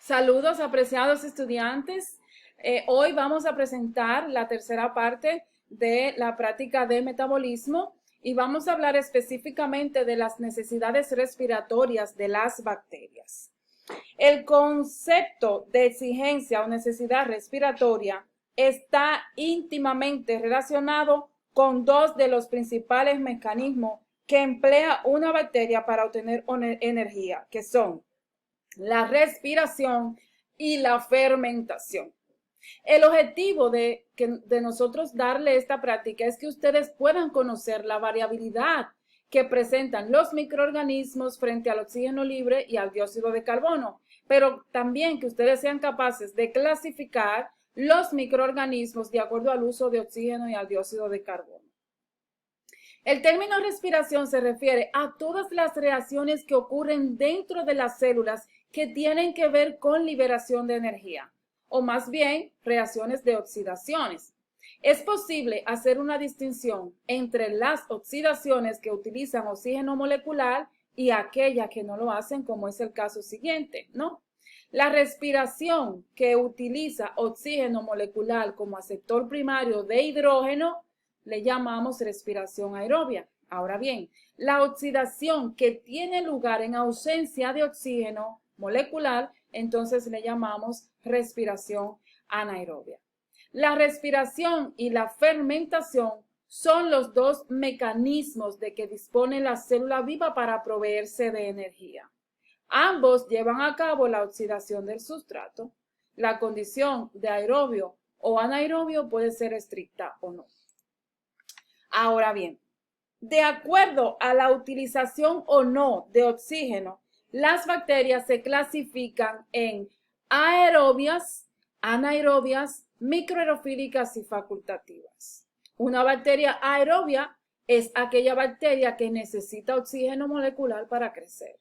Saludos, apreciados estudiantes. Hoy vamos a presentar la tercera parte de la práctica de metabolismo y vamos a hablar específicamente de las necesidades respiratorias de las bacterias. El concepto de exigencia o necesidad respiratoria está íntimamente relacionado con dos de los principales mecanismos que emplea una bacteria para obtener energía, que son la respiración y la fermentación. El objetivo de nosotros darle esta práctica es que ustedes puedan conocer la variabilidad que presentan los microorganismos frente al oxígeno libre y al dióxido de carbono, pero también que ustedes sean capaces de clasificar los microorganismos de acuerdo al uso de oxígeno y al dióxido de carbono. El término respiración se refiere a todas las reacciones que ocurren dentro de las células que tienen que ver con liberación de energía, o más bien reacciones de oxidaciones. Es posible hacer una distinción entre las oxidaciones que utilizan oxígeno molecular y aquellas que no lo hacen, como es el caso siguiente, ¿no? La respiración que utiliza oxígeno molecular como aceptor primario de hidrógeno le llamamos respiración aerobia. Ahora bien, la oxidación que tiene lugar en ausencia de oxígeno molecular, entonces le llamamos respiración anaerobia. La respiración y la fermentación son los dos mecanismos de que dispone la célula viva para proveerse de energía. Ambos llevan a cabo la oxidación del sustrato. La condición de aerobio o anaerobio puede ser estricta o no. Ahora bien, de acuerdo a la utilización o no de oxígeno, las bacterias se clasifican en aerobias, anaerobias, microaerofílicas y facultativas. Una bacteria aerobia es aquella bacteria que necesita oxígeno molecular para crecer.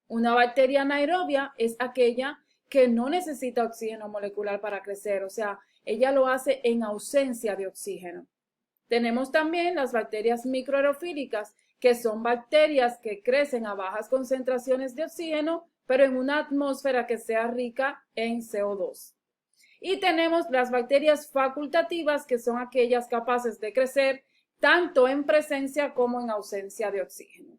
Una bacteria anaerobia es aquella que no necesita oxígeno molecular para crecer, o sea, ella lo hace en ausencia de oxígeno. Tenemos también las bacterias microaerofílicas, que son bacterias que crecen a bajas concentraciones de oxígeno, pero en una atmósfera que sea rica en CO2. Y tenemos las bacterias facultativas, que son aquellas capaces de crecer tanto en presencia como en ausencia de oxígeno.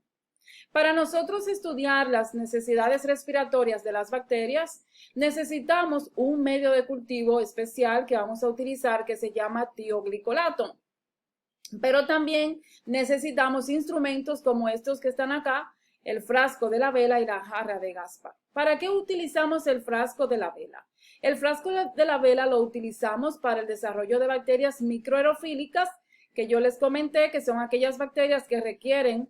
Para nosotros estudiar las necesidades respiratorias de las bacterias, necesitamos un medio de cultivo especial que vamos a utilizar que se llama tioglicolato. Pero también necesitamos instrumentos como estos que están acá, el frasco de la vela y la jarra de Gaspar. ¿Para qué utilizamos el frasco de la vela? El frasco de la vela lo utilizamos para el desarrollo de bacterias microaerofílicas, que yo les comenté que son aquellas bacterias que requieren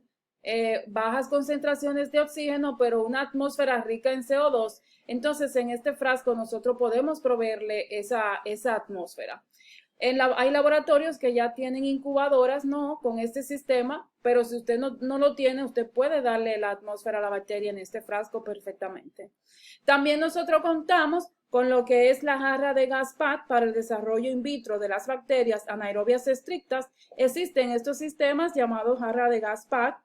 bajas concentraciones de oxígeno, pero una atmósfera rica en CO2. Entonces, en este frasco nosotros podemos proveerle esa atmósfera. Hay laboratorios que ya tienen incubadoras, ¿no?, con este sistema, pero si usted no lo tiene, usted puede darle la atmósfera a la bacteria en este frasco perfectamente. También nosotros contamos con lo que es la jarra de Gaspar para el desarrollo in vitro de las bacterias anaerobias estrictas. Existen estos sistemas llamados jarra de Gaspar,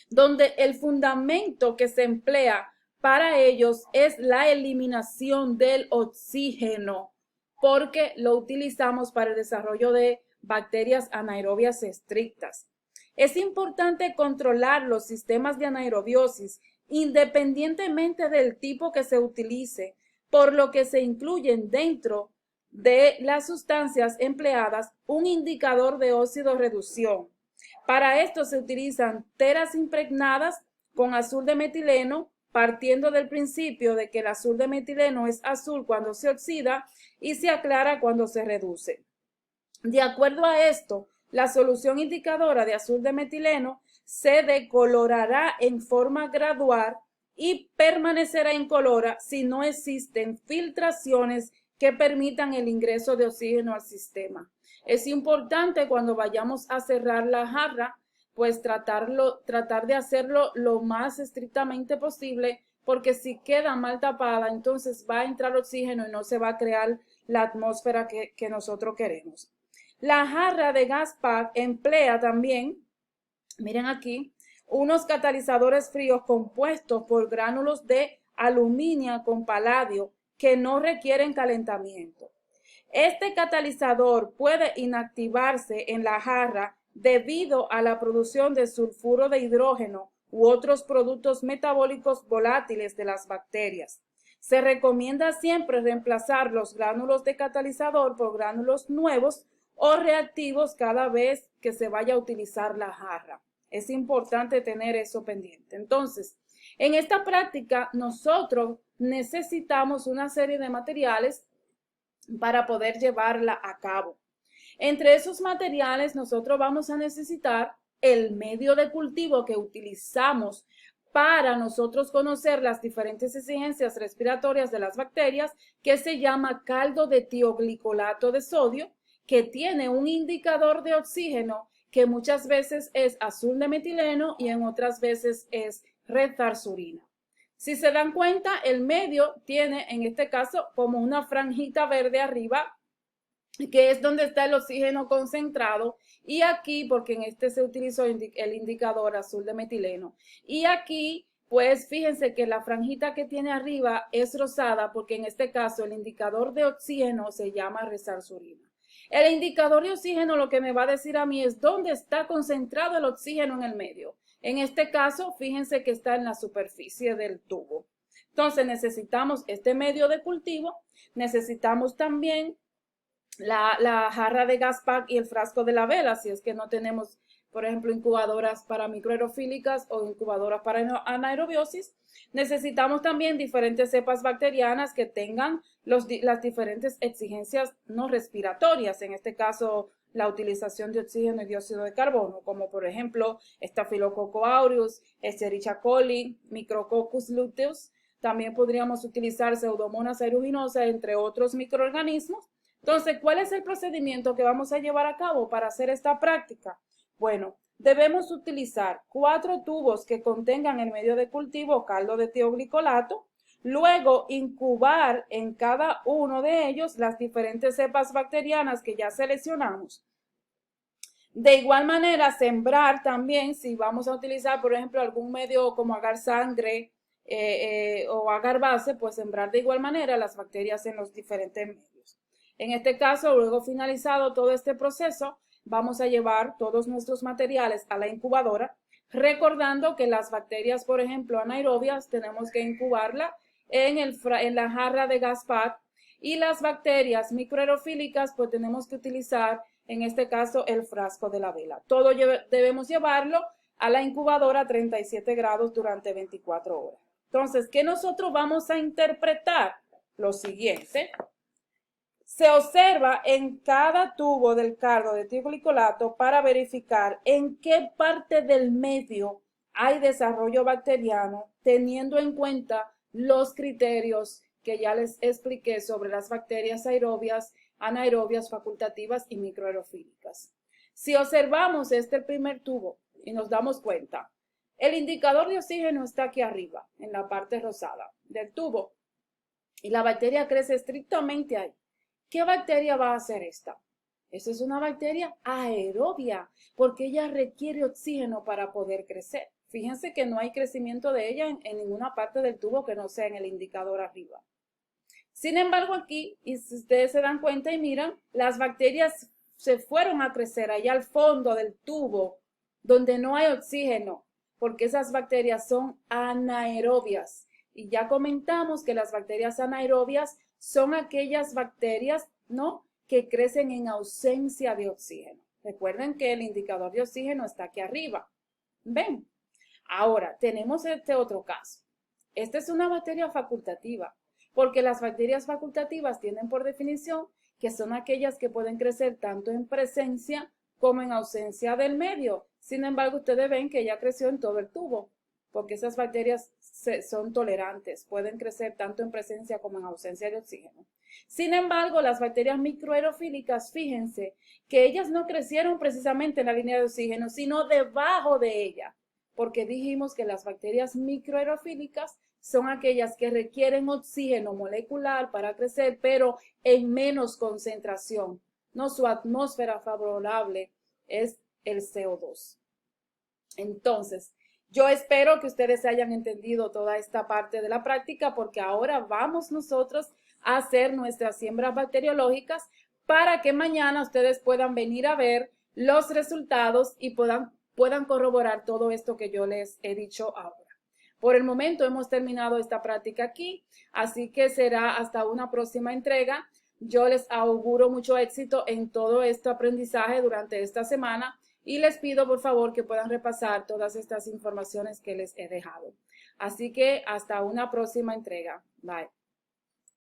donde el fundamento que se emplea para ellos es la eliminación del oxígeno, porque lo utilizamos para el desarrollo de bacterias anaerobias estrictas. Es importante controlar los sistemas de anaerobiosis independientemente del tipo que se utilice, por lo que se incluyen dentro de las sustancias empleadas un indicador de óxido-reducción. Para esto se utilizan teras impregnadas con azul de metileno, partiendo del principio de que el azul de metileno es azul cuando se oxida y se aclara cuando se reduce. De acuerdo a esto, la solución indicadora de azul de metileno se decolorará en forma gradual y permanecerá incolora si no existen filtraciones que permitan el ingreso de oxígeno al sistema. Es importante cuando vayamos a cerrar la jarra, pues tratar de hacerlo lo más estrictamente posible, porque si queda mal tapada, entonces va a entrar oxígeno y no se va a crear la atmósfera que nosotros queremos. La jarra de Gaspar emplea también, miren aquí, unos catalizadores fríos compuestos por gránulos de aluminio con paladio que no requieren calentamiento. Este catalizador puede inactivarse en la jarra debido a la producción de sulfuro de hidrógeno u otros productos metabólicos volátiles de las bacterias. Se recomienda siempre reemplazar los gránulos de catalizador por gránulos nuevos o reactivos cada vez que se vaya a utilizar la jarra. Es importante tener eso pendiente. Entonces, en esta práctica nosotros necesitamos una serie de materiales para poder llevarla a cabo. Entre esos materiales nosotros vamos a necesitar el medio de cultivo que utilizamos para nosotros conocer las diferentes exigencias respiratorias de las bacterias, que se llama caldo de tioglicolato de sodio, que tiene un indicador de oxígeno que muchas veces es azul de metileno y en otras veces es retardurina. Si se dan cuenta, el medio tiene en este caso como una franjita verde arriba, que es donde está el oxígeno concentrado, y aquí, porque en este se utilizó el indicador azul de metileno, y aquí, pues fíjense que la franjita que tiene arriba es rosada, porque en este caso el indicador de oxígeno se llama retardurina. El indicador de oxígeno lo que me va a decir a mí es dónde está concentrado el oxígeno en el medio. En este caso, fíjense que está en la superficie del tubo. Entonces necesitamos este medio de cultivo, necesitamos también la jarra de gas pack y el frasco de la vela, si es que no tenemos, por ejemplo, incubadoras para microaerofílicas o incubadoras para anaerobiosis. Necesitamos también diferentes cepas bacterianas que tengan las diferentes exigencias no respiratorias, en este caso la utilización de oxígeno y dióxido de carbono, como por ejemplo Staphylococcus aureus, Escherichia coli, Micrococcus luteus. También podríamos utilizar Pseudomonas aeruginosa, entre otros microorganismos. Entonces, ¿cuál es el procedimiento que vamos a llevar a cabo para hacer esta práctica? Bueno, debemos utilizar 4 tubos que contengan el medio de cultivo caldo de tioglicolato, luego incubar en cada uno de ellos las diferentes cepas bacterianas que ya seleccionamos. De igual manera, sembrar también, si vamos a utilizar, por ejemplo, algún medio como agar sangre o agar base, pues sembrar de igual manera las bacterias en los diferentes medios. En este caso, luego finalizado todo este proceso, vamos a llevar todos nuestros materiales a la incubadora, recordando que las bacterias, por ejemplo, anaerobias, tenemos que incubarla en la jarra de gas pack, y las bacterias microaerofílicas, pues tenemos que utilizar, en este caso, el frasco de la vela. Todo debemos llevarlo a la incubadora a 37 grados durante 24 horas. Entonces, ¿qué nosotros vamos a interpretar? Lo siguiente. Se observa en cada tubo del caldo de tioglicolato para verificar en qué parte del medio hay desarrollo bacteriano, teniendo en cuenta los criterios que ya les expliqué sobre las bacterias aerobias, anaerobias, facultativas y microaerofílicas. Si observamos el primer tubo y nos damos cuenta, el indicador de oxígeno está aquí arriba, en la parte rosada del tubo, y la bacteria crece estrictamente ahí. ¿Qué bacteria va a hacer esta? Esa es una bacteria aerobia, porque ella requiere oxígeno para poder crecer. Fíjense que no hay crecimiento de ella en ninguna parte del tubo que no sea en el indicador arriba. Sin embargo, aquí, y si ustedes se dan cuenta y miran, las bacterias se fueron a crecer allá al fondo del tubo, donde no hay oxígeno, porque esas bacterias son anaerobias. Y ya comentamos que las bacterias anaerobias son aquellas bacterias, ¿no?, que crecen en ausencia de oxígeno. Recuerden que el indicador de oxígeno está aquí arriba. ¿Ven? Ahora, tenemos este otro caso. Esta es una bacteria facultativa, porque las bacterias facultativas tienen por definición que son aquellas que pueden crecer tanto en presencia como en ausencia del medio. Sin embargo, ustedes ven que ya creció en todo el tubo, porque esas bacterias son tolerantes, pueden crecer tanto en presencia como en ausencia de oxígeno. Sin embargo, las bacterias microaerofílicas, fíjense que ellas no crecieron precisamente en la línea de oxígeno, sino debajo de ella, porque dijimos que las bacterias microaerofílicas son aquellas que requieren oxígeno molecular para crecer, pero en menos concentración. No, su atmósfera favorable es el CO2. Entonces, Yo espero que ustedes hayan entendido toda esta parte de la práctica porque ahora vamos nosotros a hacer nuestras siembras bacteriológicas para que mañana ustedes puedan venir a ver los resultados y puedan corroborar todo esto que yo les he dicho ahora. Por el momento hemos terminado esta práctica aquí, así que será hasta una próxima entrega. Yo les auguro mucho éxito en todo este aprendizaje durante esta semana y les pido por favor que puedan repasar todas estas informaciones que les he dejado. Así que hasta una próxima entrega. Bye.